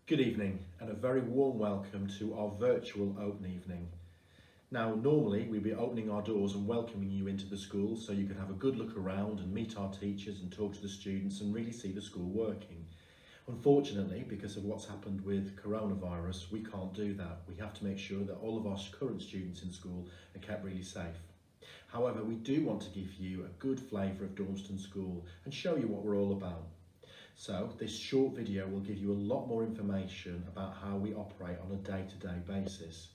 Good evening and a very warm welcome to our virtual open evening. Now normally we'd be opening our doors and welcoming you into the school so you could have a good look around and meet our teachers and talk to the students and really see the school working. Unfortunately, because of what's happened with coronavirus, we can't do that. We have to make sure that all of our current students in school are kept really safe. However, we do want to give you a good flavour of Dormston School and show you what we're all about. So this short video will give you a lot more information about how we operate on a day-to-day basis.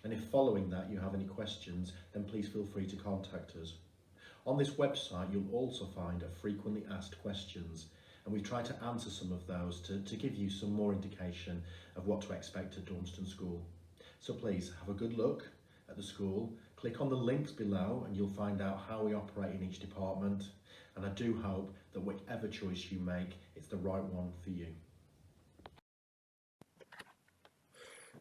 And if following that you have any questions, then please feel free to contact us. On this website, you'll also find a frequently asked questions, and we've tried to answer some of those to give you some more indication of what to expect at Dormston School. So please have a good look at the school, click on the links below and you'll find out how we operate in each department. And I do hope that whatever choice you make, it's the right one for you.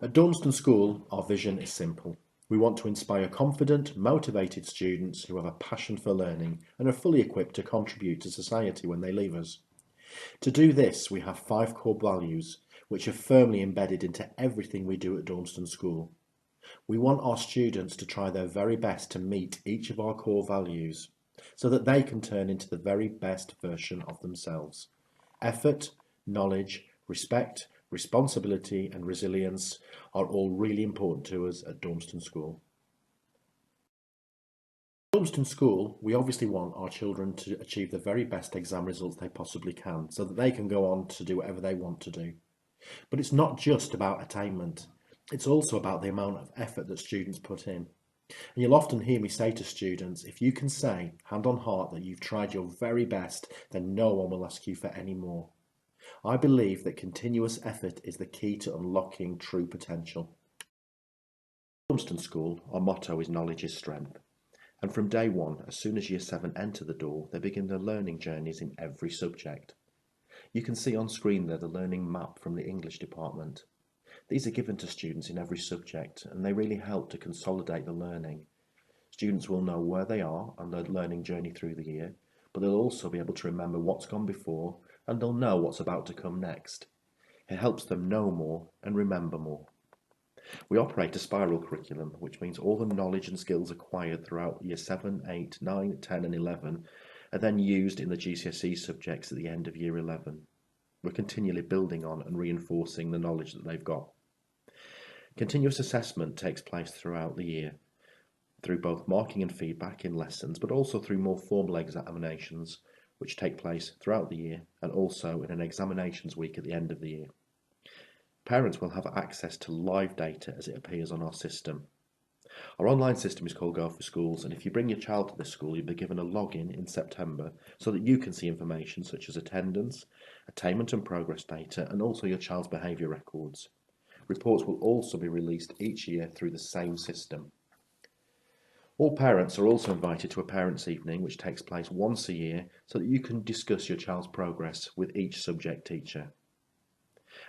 At Dormston School, our vision is simple. We want to inspire confident, motivated students who have a passion for learning and are fully equipped to contribute to society when they leave us. To do this, we have 5 core values, which are firmly embedded into everything we do at Dormston School. We want our students to try their very best to meet each of our core values, so that they can turn into the very best version of themselves. Effort, knowledge, respect, responsibility and resilience are all really important to us at Dormston School. At Dormston School, we obviously want our children to achieve the very best exam results they possibly can, so that they can go on to do whatever they want to do. But it's not just about attainment, it's also about the amount of effort that students put in. And you'll often hear me say to students, if you can say, hand on heart, that you've tried your very best, then no one will ask you for any more. I believe that continuous effort is the key to unlocking true potential. At Dormston School, our motto is knowledge is strength. And from day one, as soon as Year 7 enter the door, they begin their learning journeys in every subject. You can see on screen there the learning map from the English department. These are given to students in every subject and they really help to consolidate the learning. Students will know where they are on their learning journey through the year, but they'll also be able to remember what's gone before and they'll know what's about to come next. It helps them know more and remember more. We operate a spiral curriculum, which means all the knowledge and skills acquired throughout Year 7, 8, 9, 10 and 11 are then used in the GCSE subjects at the end of Year 11. We're continually building on and reinforcing the knowledge that they've got. Continuous assessment takes place throughout the year, through both marking and feedback in lessons, but also through more formal examinations, which take place throughout the year and also in an examinations week at the end of the year. Parents will have access to live data as it appears on our system. Our online system is called Go for Schools, and if you bring your child to this school, you'll be given a login in September so that you can see information such as attendance, attainment and progress data, and also your child's behaviour records. Reports will also be released each year through the same system. All parents are also invited to a parents' evening, which takes place once a year, so that you can discuss your child's progress with each subject teacher.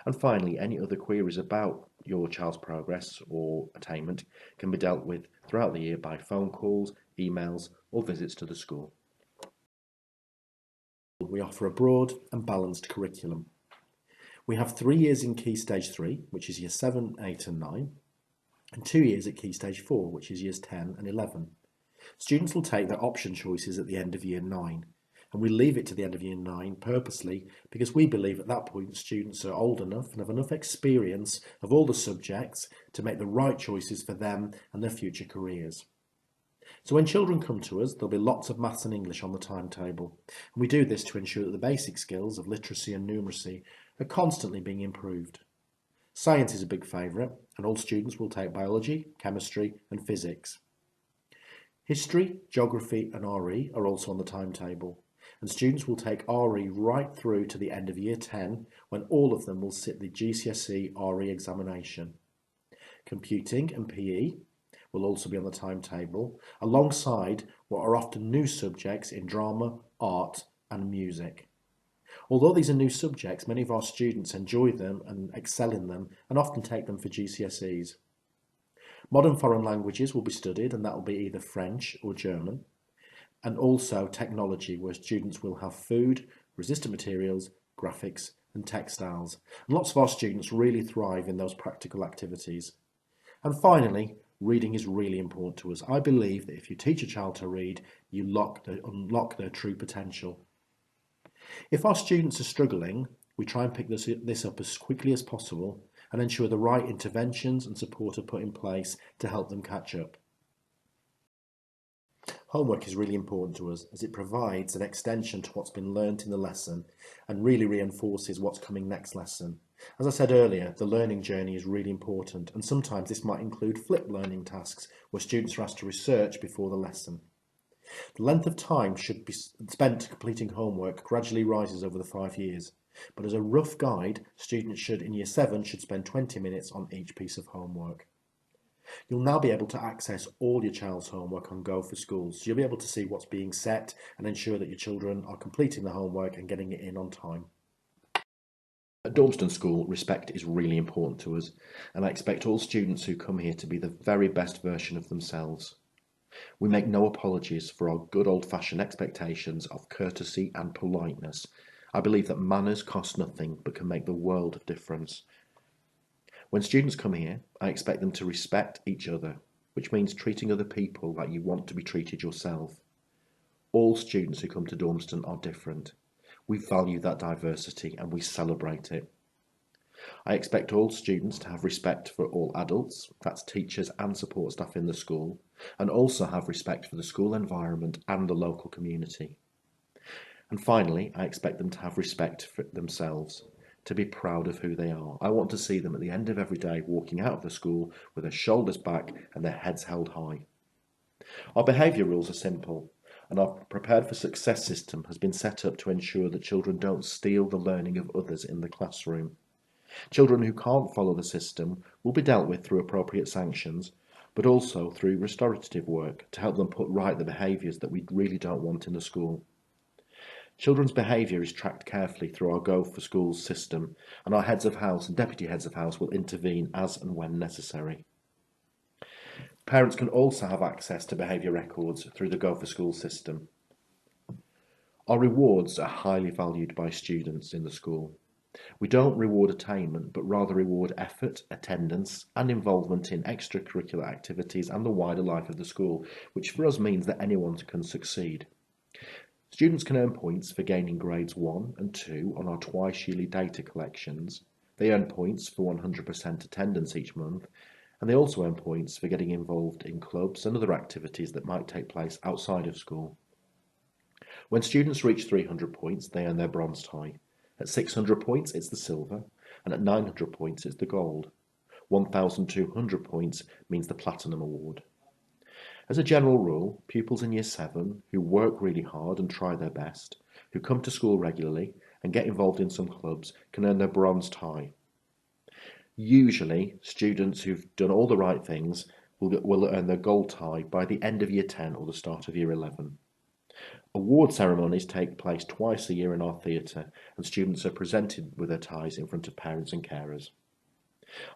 And finally, any other queries about your child's progress or attainment can be dealt with throughout the year by phone calls, emails, or visits to the school. We offer a broad and balanced curriculum. We have 3 years in Key Stage 3, which is Year 7, 8 and 9, and 2 years at Key Stage 4, which is Years 10 and 11. Students will take their option choices at the end of Year 9, and we leave it to the end of Year 9 purposely because we believe at that point students are old enough and have enough experience of all the subjects to make the right choices for them and their future careers. So when children come to us, there'll be lots of maths and English on the timetable, and we do this to ensure that the basic skills of literacy and numeracy are constantly being improved. Science is a big favourite, and all students will take biology, chemistry and physics. History, geography and RE are also on the timetable, and students will take RE right through to the end of Year 10, when all of them will sit the GCSE RE examination. Computing and PE will also be on the timetable, alongside what are often new subjects in drama, art and music. Although these are new subjects, many of our students enjoy them and excel in them and often take them for GCSEs. Modern foreign languages will be studied, and that will be either French or German, and also technology, where students will have food, resistant materials, graphics and textiles. And lots of our students really thrive in those practical activities. And finally, reading is really important to us. I believe that if you teach a child to read, you unlock their true potential. If our students are struggling, we try and pick this up as quickly as possible and ensure the right interventions and support are put in place to help them catch up. Homework is really important to us as it provides an extension to what's been learnt in the lesson and really reinforces what's coming next lesson. As I said earlier, the learning journey is really important, and sometimes this might include flipped learning tasks where students are asked to research before the lesson. The length of time should be spent completing homework gradually rises over the 5 years, but as a rough guide, students should in Year 7 should spend 20 minutes on each piece of homework. You'll now be able to access all your child's homework on Go for Schools, so you'll be able to see what's being set and ensure that your children are completing the homework and getting it in on time. At Dormston School, respect is really important to us, and I expect all students who come here to be the very best version of themselves. We make no apologies for our good old-fashioned expectations of courtesy and politeness. I believe that manners cost nothing but can make the world of difference. When students come here, I expect them to respect each other, which means treating other people like you want to be treated yourself. All students who come to Dormston are different. We value that diversity and we celebrate it. I expect all students to have respect for all adults, that's teachers and support staff in the school, and also have respect for the school environment and the local community. And finally, I expect them to have respect for themselves, to be proud of who they are. I want to see them at the end of every day walking out of the school with their shoulders back and their heads held high. Our behaviour rules are simple, and our Prepared for Success system has been set up to ensure that children don't steal the learning of others in the classroom. Children who can't follow the system will be dealt with through appropriate sanctions, but also through restorative work to help them put right the behaviours that we really don't want in the school. Children's behaviour is tracked carefully through our Go for Schools system, and our heads of house and deputy heads of house will intervene as and when necessary. Parents can also have access to behaviour records through the Go for Schools system. Our rewards are highly valued by students in the school. We don't reward attainment, but rather reward effort, attendance, and involvement in extracurricular activities and the wider life of the school, which for us means that anyone can succeed. Students can earn points for gaining grades 1 and 2 on our twice-yearly data collections. They earn points for 100% attendance each month, and they also earn points for getting involved in clubs and other activities that might take place outside of school. When students reach 300 points, they earn their bronze tie. At 600 points, it's the silver, and at 900 points, it's the gold. 1,200 points means the platinum award. As a general rule, pupils in Year 7 who work really hard and try their best, who come to school regularly and get involved in some clubs, can earn their bronze tie. Usually, students who've done all the right things will earn their gold tie by the end of Year 10 or the start of Year 11. Award ceremonies take place twice a year in our theatre, and students are presented with their ties in front of parents and carers.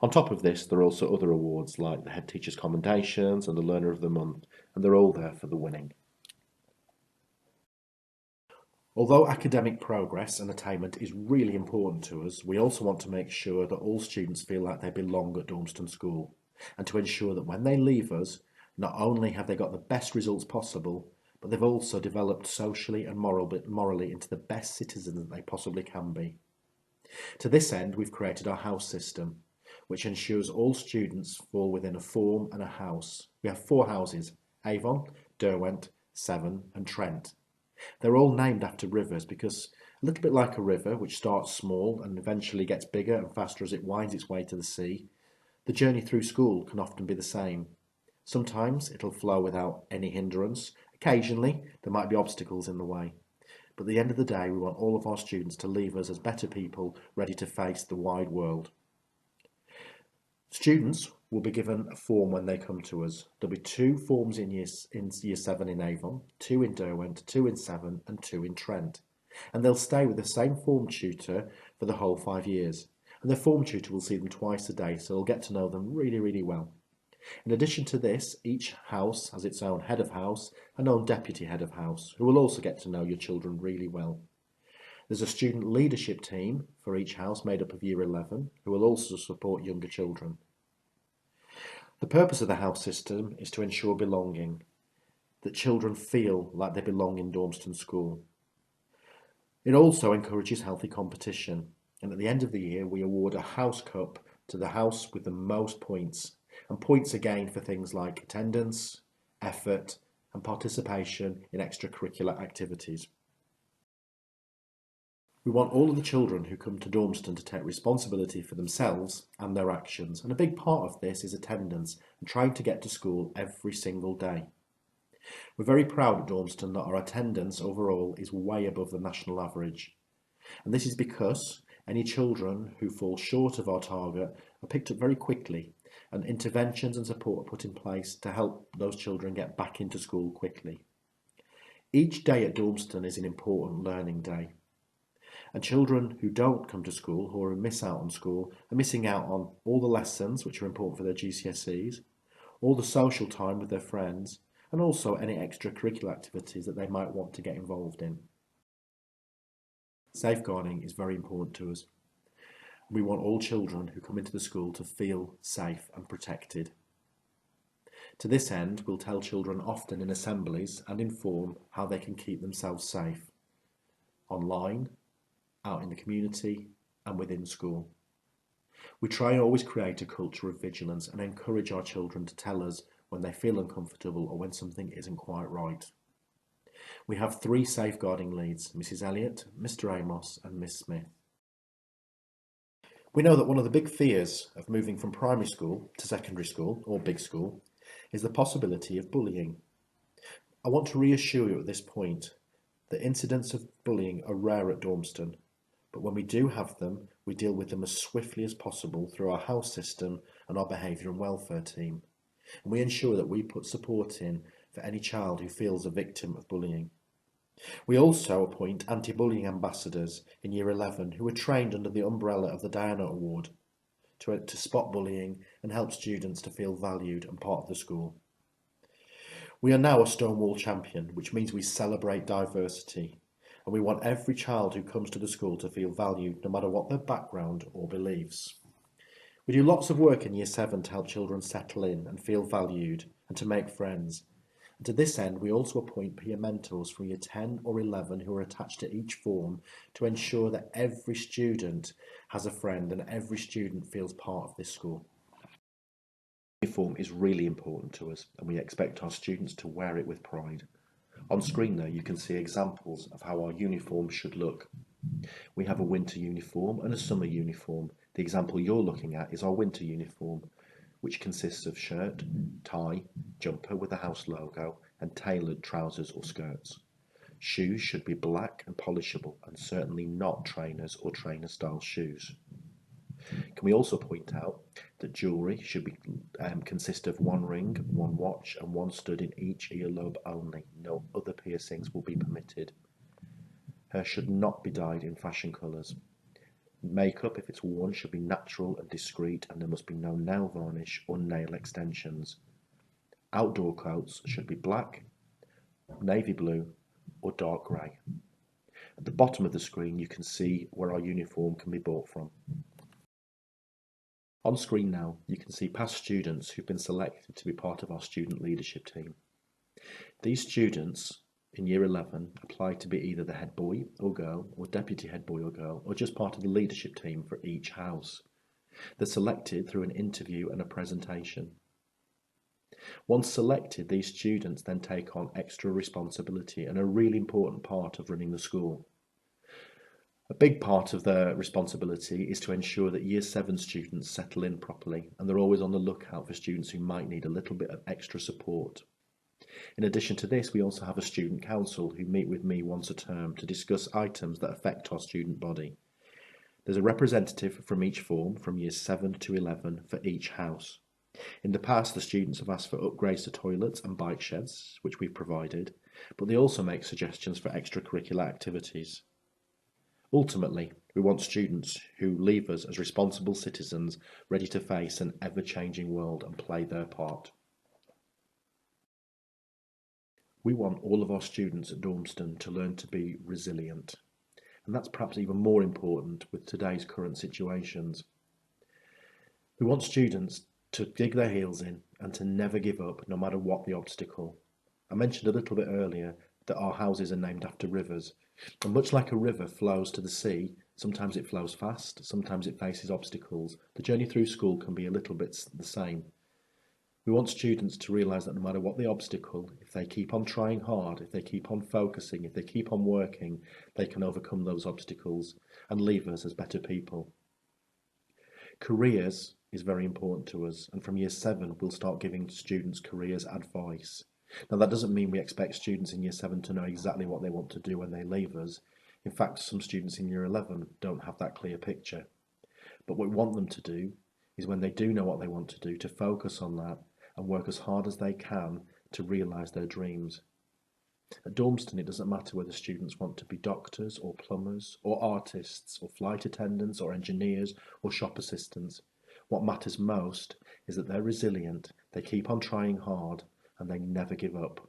On top of this, there are also other awards like the Head Teacher's Commendations and the Learner of the Month, and they're all there for the winning. Although academic progress and attainment is really important to us, we also want to make sure that all students feel like they belong at Dormston School, and to ensure that when they leave us, not only have they got the best results possible, but they've also developed socially and morally into the best citizens that they possibly can be. To this end, we've created our house system, which ensures all students fall within a form and a house. We have 4 houses: Avon, Derwent, Severn and Trent. They're all named after rivers because, a little bit like a river which starts small and eventually gets bigger and faster as it winds its way to the sea, the journey through school can often be the same. Sometimes it'll flow without any hindrance. Occasionally, there might be obstacles in the way. But at the end of the day, we want all of our students to leave us as better people ready to face the wide world. Students will be given a form when they come to us. There'll be 2 forms in year 7 in Avon, 2 in Derwent, 2 in Severn and 2 in Trent. And they'll stay with the same form tutor for the whole 5 years. And the form tutor will see them twice a day, so they'll get to know them really, really well. In addition to this, each house has its own head of house and own deputy head of house, who will also get to know your children really well. There's a student leadership team for each house made up of Year 11 who will also support younger children. The purpose of the house system is to ensure belonging, that children feel like they belong in Dormston School. It also encourages healthy competition, and at the end of the year we award a house cup to the house with the most points, and points are gained for things like attendance, effort and participation in extracurricular activities. We want all of the children who come to Dormston to take responsibility for themselves and their actions, and a big part of this is attendance and trying to get to school every single day. We're very proud at Dormston that our attendance overall is way above the national average, and this is because any children who fall short of our target are picked up very quickly, and interventions and support are put in place to help those children get back into school quickly. Each day at Dormston is an important learning day, and children who don't come to school or who miss out on school are missing out on all the lessons which are important for their GCSEs, all the social time with their friends, and also any extracurricular activities that they might want to get involved in. Safeguarding is very important to us. We want all children who come into the school to feel safe and protected. To this end, we'll tell children often in assemblies and inform how they can keep themselves safe, online, out in the community and within school. We try and always create a culture of vigilance and encourage our children to tell us when they feel uncomfortable or when something isn't quite right. We have 3 safeguarding leads, Mrs. Elliott, Mr. Amos and Miss Smith. We know that one of the big fears of moving from primary school to secondary school or big school is the possibility of bullying. I want to reassure you at this point that incidents of bullying are rare at Dormston, but when we do have them, we deal with them as swiftly as possible through our house system and our behaviour and welfare team. And we ensure that we put support in for any child who feels a victim of bullying. We also appoint anti-bullying ambassadors in Year 11 who are trained under the umbrella of the Diana Award to spot bullying and help students to feel valued and part of the school. We are now a Stonewall champion, which means we celebrate diversity, and we want every child who comes to the school to feel valued no matter what their background or beliefs. We do lots of work in Year 7 to help children settle in and feel valued and to make friends. And to this end, we also appoint peer mentors from Year 10 or 11 who are attached to each form to ensure that every student has a friend and every student feels part of this school. Uniform is really important to us and we expect our students to wear it with pride. On screen there you can see examples of how our uniform should look. We have a winter uniform and a summer uniform. The example you're looking at is our winter uniform, which consists of shirt, tie, jumper with the house logo and tailored trousers or skirts. Shoes should be black and polishable and certainly not trainers or trainer style shoes. Can we also point out that jewellery should consist of 1 ring, 1 watch and 1 stud in each earlobe only. No other piercings will be permitted. Hair should not be dyed in fashion colours. Makeup, if it's worn, should be natural and discreet and there must be no nail varnish or nail extensions. Outdoor coats should be black, navy blue or dark grey. At the bottom of the screen you can see where our uniform can be bought from. On screen now you can see past students who've been selected to be part of our student leadership team. These students in Year 11 apply to be either the head boy or girl or deputy head boy or girl or just part of the leadership team for each house. They're selected through an interview and a presentation. Once selected, these students then take on extra responsibility and are a really important part of running the school. A big part of their responsibility is to ensure that Year 7 students settle in properly and they're always on the lookout for students who might need a little bit of extra support. In addition to this, we also have a student council who meet with me once a term to discuss items that affect our student body. There's a representative from each form from Years 7 to 11 for each house. In the past, the students have asked for upgrades to toilets and bike sheds, which we've provided, but they also make suggestions for extracurricular activities. Ultimately, we want students who leave us as responsible citizens ready to face an ever-changing world and play their part. We want all of our students at Dormston to learn to be resilient, and that's perhaps even more important with today's current situations. We want students to dig their heels in and to never give up no matter what the obstacle. I mentioned a little bit earlier that our houses are named after rivers, and much like a river flows to the sea, sometimes it flows fast, sometimes it faces obstacles. The journey through school can be a little bit the same. We want students to realise that no matter what the obstacle, if they keep on trying hard, if they keep on focusing, if they keep on working, they can overcome those obstacles and leave us as better people. Careers is very important to us, and from year 7 we'll start giving students careers advice. Now that doesn't mean we expect students in year 7 to know exactly what they want to do when they leave us. In fact, some students in year 11 don't have that clear picture. But what we want them to do is, when they do know what they want to do, to focus on that and work as hard as they can to realise their dreams. At Dormston, it doesn't matter whether students want to be doctors or plumbers or artists or flight attendants or engineers or shop assistants. What matters most is that they're resilient, they keep on trying hard, and they never give up.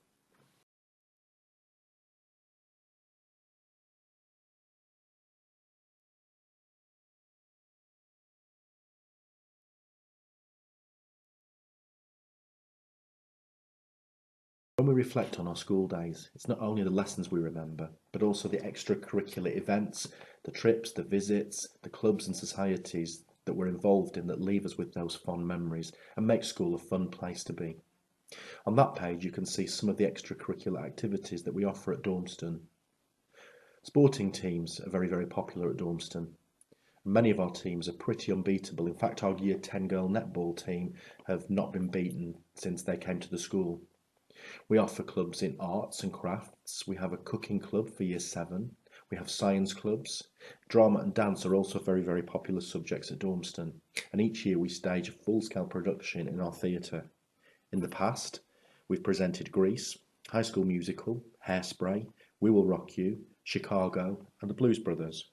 When we reflect on our school days, it's not only the lessons we remember, but also the extracurricular events, the trips, the visits, the clubs and societies that we're involved in that leave us with those fond memories and make school a fun place to be. On that page, you can see some of the extracurricular activities that we offer at Dormston. Sporting teams are very popular at Dormston. Many of our teams are pretty unbeatable. In fact, our Year 10 girl netball team have not been beaten since they came to the school. We offer clubs in arts and crafts. We have a cooking club for year 7. We have science clubs. Drama and dance are also very popular subjects at Dormston. And each year we stage a full-scale production in our theatre. In the past, we've presented Grease, High School Musical, Hairspray, We Will Rock You, Chicago, and the Blues Brothers.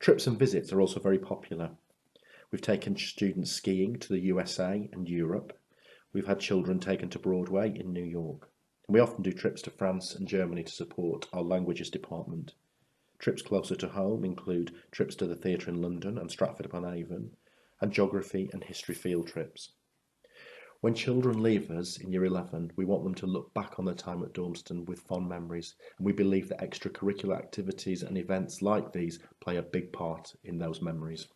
Trips and visits are also very popular. We've taken students skiing to the USA and Europe. We've had children taken to Broadway in New York. And we often do trips to France and Germany to support our languages department. Trips closer to home include trips to the theatre in London and Stratford-upon-Avon, and geography and history field trips. When children leave us in year 11, we want them to look back on their time at Dormston with fond memories, and we believe that extracurricular activities and events like these play a big part in those memories.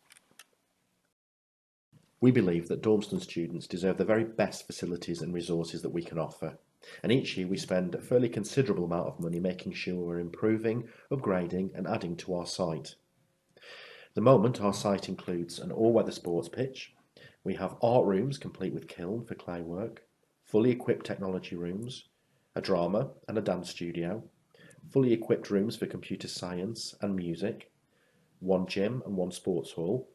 We believe that Dormston students deserve the very best facilities and resources that we can offer, and each year we spend a fairly considerable amount of money making sure we're improving, upgrading and adding to our site. At the moment, our site includes an all-weather sports pitch. We have art rooms complete with kiln for clay work, fully equipped technology rooms, a drama and a dance studio, fully equipped rooms for computer science and music, one gym and one sports hall,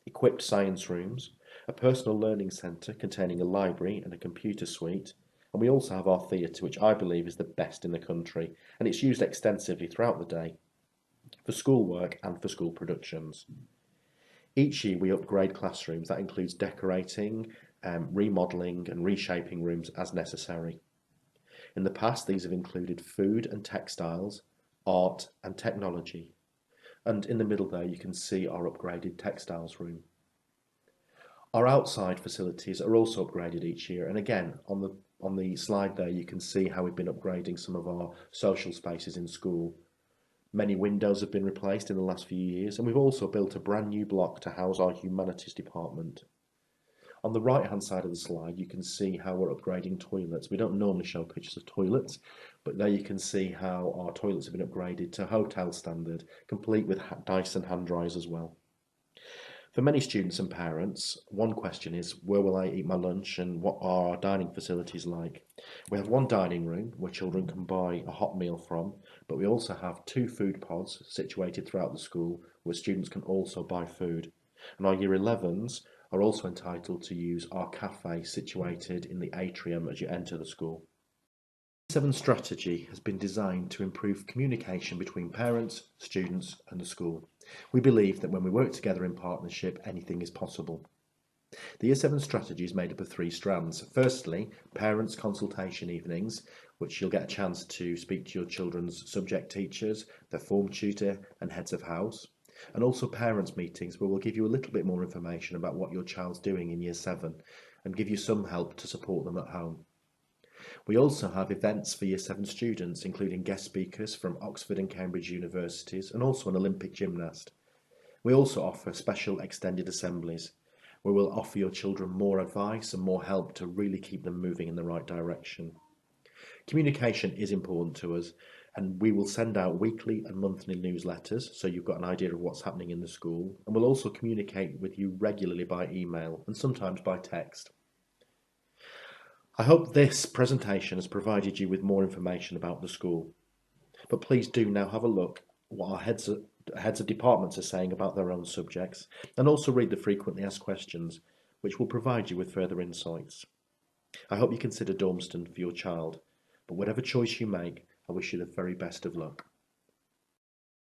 equipped science rooms, a personal learning centre containing a library and a computer suite, and we also have our theatre, which I believe is the best in the country, and it's used extensively throughout the day for schoolwork and for school productions. Each year we upgrade classrooms. That includes decorating, remodelling and reshaping rooms as necessary. In the past, these have included food and textiles, art and technology. And in the middle there you can see our upgraded textiles room. Our outside facilities are also upgraded each year, and again on the slide there you can see how we've been upgrading some of our social spaces in school. Many windows have been replaced in the last few years, and we've also built a brand new block to house our humanities department. On the right hand side of the slide you can see how we're upgrading toilets. We don't normally show pictures of toilets, but there you can see how our toilets have been upgraded to hotel standard, complete with Dyson hand dryers as well. For many students and parents, one question is, where will I eat my lunch and what are our dining facilities like? We have one dining room where children can buy a hot meal from, but we also have 2 food pods situated throughout the school where students can also buy food. And our Year 11s are also entitled to use our cafe situated in the atrium as you enter the school. The 7 strategy has been designed to improve communication between parents, students and the school. We believe that when we work together in partnership, anything is possible. The Year 7 strategy is made up of three strands. Firstly, parents' consultation evenings, which you'll get a chance to speak to your children's subject teachers, their form tutor, and heads of house. And also parents' meetings, where we'll give you a little bit more information about what your child's doing in Year 7 and give you some help to support them at home. We also have events for Year 7 students, including guest speakers from Oxford and Cambridge universities, and also an Olympic gymnast. We also offer special extended assemblies, where we'll offer your children more advice and more help to really keep them moving in the right direction. Communication is important to us, and we will send out weekly and monthly newsletters so you've got an idea of what's happening in the school, and we'll also communicate with you regularly by email and sometimes by text. I hope this presentation has provided you with more information about the school, but please do now have a look what our heads of departments are saying about their own subjects, and also read the frequently asked questions, which will provide you with further insights. I hope you consider Dormston for your child, but whatever choice you make, I wish you the very best of luck.